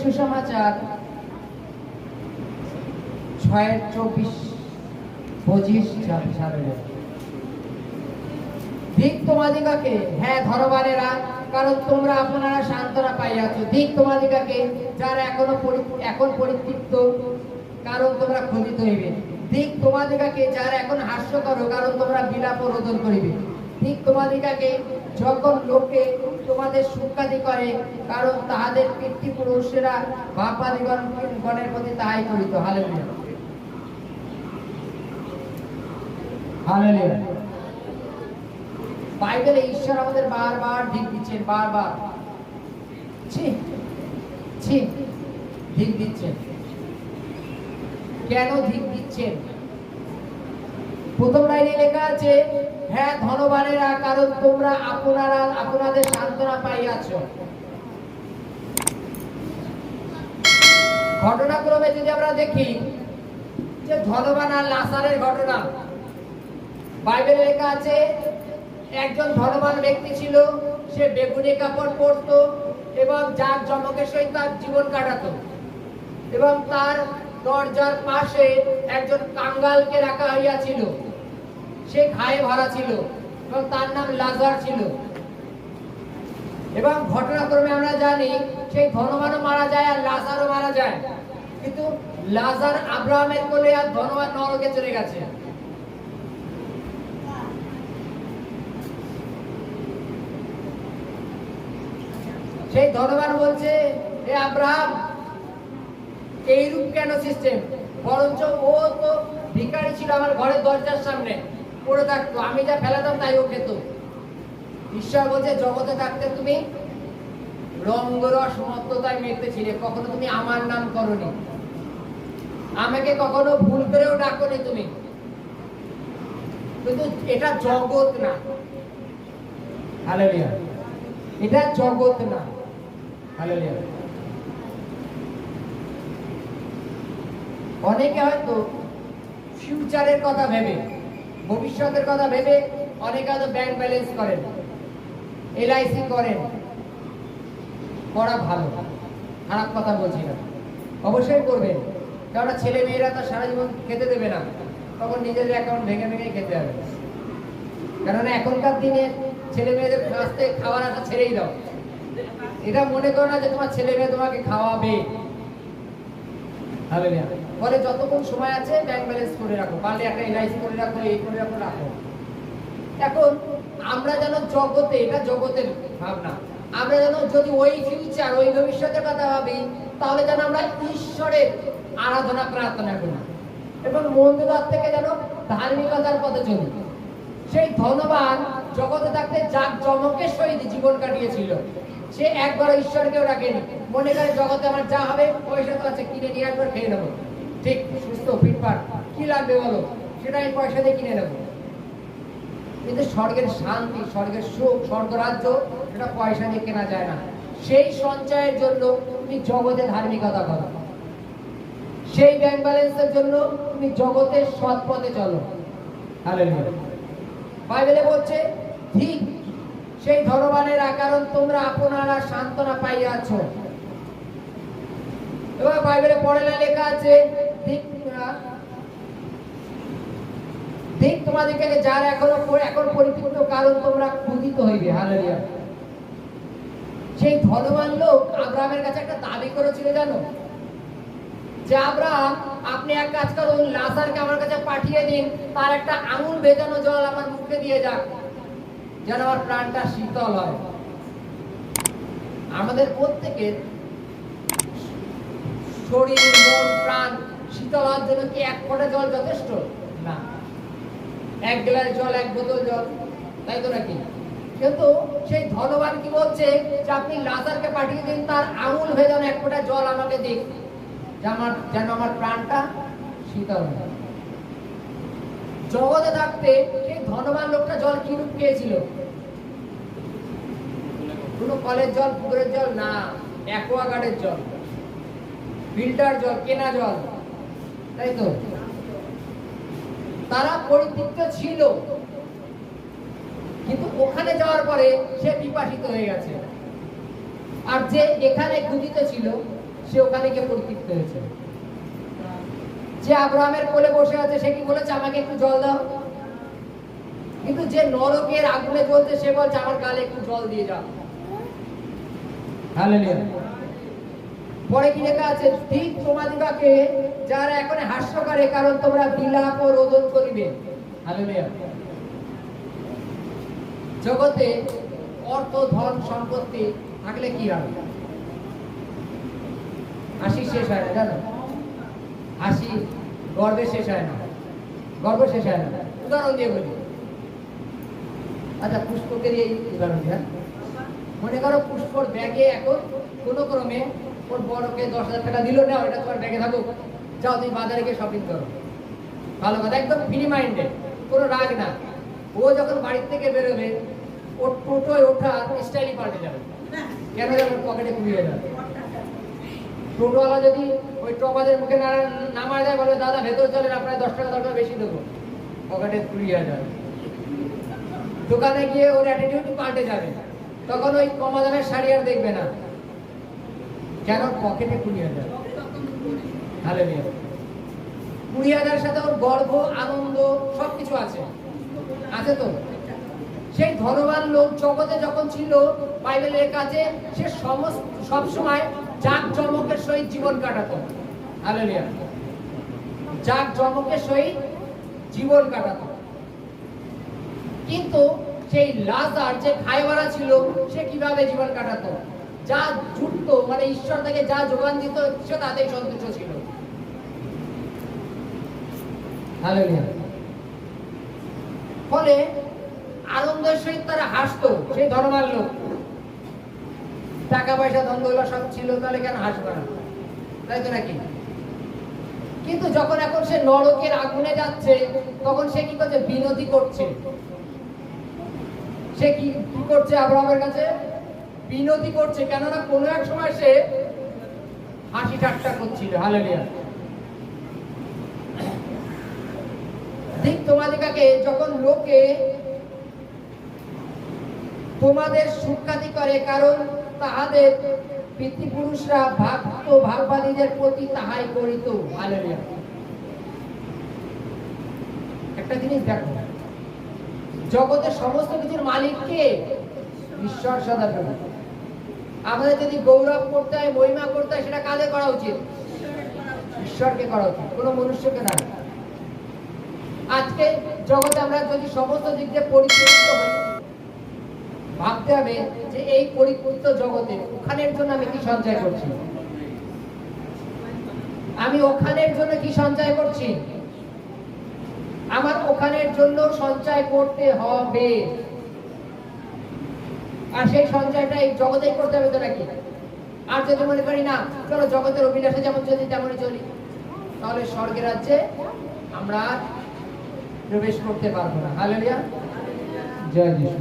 সুসমাচার 6/24/25 সালে। ধিক তোমাদিগকে, হ্যাঁ ধনবানেরা, কারণ তোমরা আপনারা সান্ত্বনা পাইয়াছ। ধিক তোমাদিগকে যারা এখন পরিতৃপ্ত, কারণ তোমরা ক্ষুধিত হইবে। ধিক তোমাদিগকে যারা এখন হাস্য করো, কারণ তোমরা বিলাপ রোদন করিবে। ঠিক তোমাদিগকে যখন লোকে তোমাদের সুখ্যাতি করে, কারণ তাহাদের পিতৃপুরুষেরা বাপাদিগণের প্রতি তাহাই করিত। Hallelujah, hallelujah. বাইবেলে ঈশ্বর আমাদের বারবার ধিক দিচ্ছেন, বারবার ধিক দিচ্ছেন। কেন ধিক দিচ্ছেন? প্রথম লাইনে লেখা আছে, হ্যাঁ ধনবানেরা, কারণ তোমরা আপনাদের সান্ত্বনা পাইয়াছ। ঘটনাক্রমে যদি আমরা দেখি যে ধনবান আর লাজারের ঘটনা, বাইবেলে লেখা আছে একজন ধনবান ব্যক্তি ছিল, সে বেগুনি কাপড় পরতো এবং জাঁকজমকের সহিত তার জীবন কাটাতো, এবং তার দরজার পাশে একজন কাঙ্গালকে রাখা হইয়াছিল। সে ঘায়ে ভরা ছিল এবং তার নাম লাজার ছিল। এবং ঘটনাক্রমে আমরা জানি সেই ধনবানও মারা যায় আর লাজারও মারা যায়, কিন্তু লাজার আব্রাহামের কোলে আর ধনবান নরকে চলে গেছে। সেই ধনবান বলছে, হে আব্রাহাম, এইরূপ কেন সিস্টেম? বরঞ্চ ও তো ভিখারি ছিল, আমার ঘরের দরজার সামনে পড়ে থাকতো, আমি যা ফেলাতাম তাই ও খেত। ঈশ্বর বলছে, জগতে থাকতে তুমি রঙ্গরস মত্ততায় মেতেছিলে, কখনো তুমি আমার নাম করনি, আমাকে কখনো ভুল করেও ডাকনি তুমি। কিন্তু এটা জগৎ না। হালেলুয়া, এটা জগৎ না। হালেলুয়া। অনেকে হয়তো ফিউচারের কথা ভেবে, ভবিষ্যতের কথা ভেবে অনেকে হয়তো ব্যাংক ব্যালেন্স করেন, LIC করেন। করা ভালো, খারাপ কথা বলছি না, অবশ্যই করবেন। কারণ ছেলে মেয়েরা তো সারা জীবন খেতে দেবে না, তখন নিজেদের অ্যাকাউন্ট ভেঙে ভেঙে খেতে হবে। কারণ এখনকার দিনে ছেলে মেয়েদের কাছ থেকে খাওয়ার আশা ছেড়েই দাও। এটা মনে করো না যে তোমার ছেলে মেয়ে তোমাকে খাওয়াবে। ফলে যতক্ষণ সময় আছে ব্যাংক ব্যালেন্স করে রাখো, পারলে একটা LIC করে রাখো, এই করে রাখো, রাখো। এখন আমরা যেন জগতে, এটা জগতের ভাবনা, আমরা যেন যদি ওই ফিউচার, ওই ভবিষ্যতের কথা ভাবি, তাহলে যেন আমরা ঈশ্বরের আরাধনা প্রার্থনা করি এবং মন্দির থেকে যেন ধার্মিকতার পথে চলি। সেই ধনবান জগতে থাকতে জাঁকজমকের সহিত জীবন কাটিয়েছিল। সে একবার ঈশ্বরকেও রাখেনি, মনে করে জগতে আমার যা হবে, পয়সা তো আছে, কিনে নিয়ে একবার খেয়ে নেবো, ঠিক সুস্থ ফিটফাট, কি লাগবে বলো, সেটা আমি পয়সা দিয়ে কিনে নেবো। কিন্তু স্বর্গের শান্তি, স্বর্গের সুখ, স্বর্গরাজ্য, সেটা পয়সা দিয়ে কেনা যায় না। সেই সঞ্চয়ের জন্য তুমি জগতে ধার্মিকতা করো, সেই ব্যাংক ব্যালেন্সের জন্য তুমি জগতের সৎ পথে চলো। হালেলুয়া। বাইবেলে বলছে, ঠিক সেই ধনবানেরা, কারণ তোমরা আপনারা সান্ত্বনা পাইয়াছ। এবার বাইবেলে পড়ে লেখা আছে, ঠিক তোমাদেরকে যারা এখন পরিপূর্ণ, কারণ তোমরা ক্ষুধিত হইবে। হালেলুয়া। সেই ধনবান লোক আব্রাহামের কাছে একটা দাবি করেছিল, জানো, যে আব্রাহাম, আপনি এক কাজ করুন, লাজারকে আমার কাছে পাঠিয়ে দিন, তার একটা আঙুল ভেজানো জল আমার মুখে দিয়ে যাক, যেন আমার প্রাণটা শীতল হয়। আমাদের প্রত্যেকের শরীর, মন, প্রাণ শীতল হওয়ার জন্য কি এক ফোঁটা জল যথেষ্ট না? এক গ্লাস জল, এক বোতল জল, তাই তো নাকি? কিন্তু সেই ধনবান কি বলছে, যে আপনি লাজারকে পাঠিয়ে দিন, তার আঙুল ভেজানো এক ফোঁটা জল আমাকে দিন, যেন আমার প্রাণটা শীতল হয়। জগতে থাকতে সেই ধনবান লোকটা জল কিরূপ পেয়েছিল? কোন কলের জল, পুকুরের জল না, অ্যাকোয়াগার্ডের জল, ফিল্টার জল, কেনা জল, তাই তো? তারা পরিতৃপ্ত ছিল, কিন্তু ওখানে যাওয়ার পরে সে পিপাসিত হয়ে গেছে। আর যে এখানে ক্ষুধিত ছিল, সে ওখানে গিয়ে পরিতৃপ্ত হয়েছে। যে আব্রাহামের কোলে বসে আছে সে কি বলেছে আমাকে একটু জল দাও? কিন্তু যে নরকের আগুনে জ্বলছে সে বলছে আমার গালে একটু জল দিয়ে যাও। হালেলুয়া। পরে কি লেখা আছে? ঠিক তোমাদিগকে যারা এখন হাস্য করে, কারণ তোমরা বিলাপ ও রোদন করিবে। হালেলুয়া। জগতে অর্থ, ধন, সম্পত্তি থাকলে কি হবে? হাসি শেষ হয় না, জানো? হাসি গর্বে শেষ হয় না, গর্ব শেষ হয় না। উদাহরণ দিয়ে বলি, আচ্ছা পুষ্পকের এই উদাহরণ দিয়া, মনে করো পুষ্পর ব্যাগে এখন কোনো ক্রমে ওর বড়কে 10,000 টাকা দিল, না ওটা তোমার ব্যাগে থাকুক, যাও তুমি বাজারে গিয়ে শপিং করো। ভালো কথা, একদম ফ্রি মাইন্ডে, কোনো রাগ না। ও যখন বাড়ির থেকে বেরোবে ওর টোটোয় ওঠার স্টাইলই পাল্টে যাবে। কেন যাবে? পকেটে কুড়িয়ে যাবে। টোটোওয়ালা যদি ওই টপাদের মুখে নামায় দেয়, বলে দাদা ভেতর চলেন, আপনার 10 টাকা দরকার বেশি দেবো, পকেটে কুড়িয়ে যাবে। দোকানে গিয়ে ওর অ্যাটিটিউড পাল্টে যাবে, তখন ওই কমা দামের শাড়ি আর দেখবে না, কেন? পকেটে 20,000। হালেলুয়া। 20,000 সাথে ওর গর্ব, আনন্দ সবকিছু আছে, আছে তো? সেই ধনবান লোক জগতে যখন ছিল, বাইবেলের কাছে সে সবসময় জাঁকজমকের সহিত জীবন কাটাতো। হালেলুয়া। জাঁকজমকের সহিত জীবন কাটাতো। কিন্তু সেই লাজার যে খাইওয়ালা ছিল, সে কিভাবে জীবন কাটাতো? যা জুটতো, মানে ঈশ্বর তাকে যা যোগান দিত সে তাতেই সন্তুষ্ট ছিল। হালেলুয়া। ফলে আনন্দের সহিত তারা হাসতো। সেই ধনবান লোক, টাকা পয়সা ধন দৌলত সব ছিল, তাহলে কেন হাসবে না? তাই তো নাকি? কিন্তু যখন এখন সে নরকের আগুনে যাচ্ছে, তখন সে কি করছে? বিনতি করছে। সে কি করছে? আব্রাহামের কাছে বিনতি করছে, কেননা কোনো এক সময় সে হাসি ঠাট্টা করছিল। হালেলুয়া। ঠিক তোমাদিগকে যখন লোকে তোমাদের সুখ্যাতি করে, কারণ তাহাদের পিতৃপুরুষরা ভাগবাদীদের প্রতি তাহাই করিত। হালেলুয়া। একটা জিনিস দেখো, জগতের সমস্ত কিছুর মালিক কে? ঈশ্বর সদাপ্রভু। আমাদের যদি গৌরব করতে হয়, মহিমা করতে হয়, সেটা কাদের করা উচিত? ঈশ্বরকে করা উচিত, কোনো মনুষ্যকে না। আজকে জগতে আমরা যদি সমস্ত দিক দিয়ে পরিপূর্ণ হই, ভাবতে হবে যে এই পরিপূর্ণ জগতে ওখানের জন্য আমি কি সঞ্চয় করছি? আমি ওখানের জন্য কি সঞ্চয় করছি? আমার ওখানের জন্য সঞ্চয় করতে হবে। আর সেই সঞ্চয়টা এই জগতেই করতে হবে তো নাকি? আর যদি মনে করি না, চলো জগতের অভিলাষে যেমন চলি তেমনই চলি, তাহলে স্বর্গের রাজ্যে আমরা প্রবেশ করতে পারবো না। হালেলুয়া। জয় যিশু।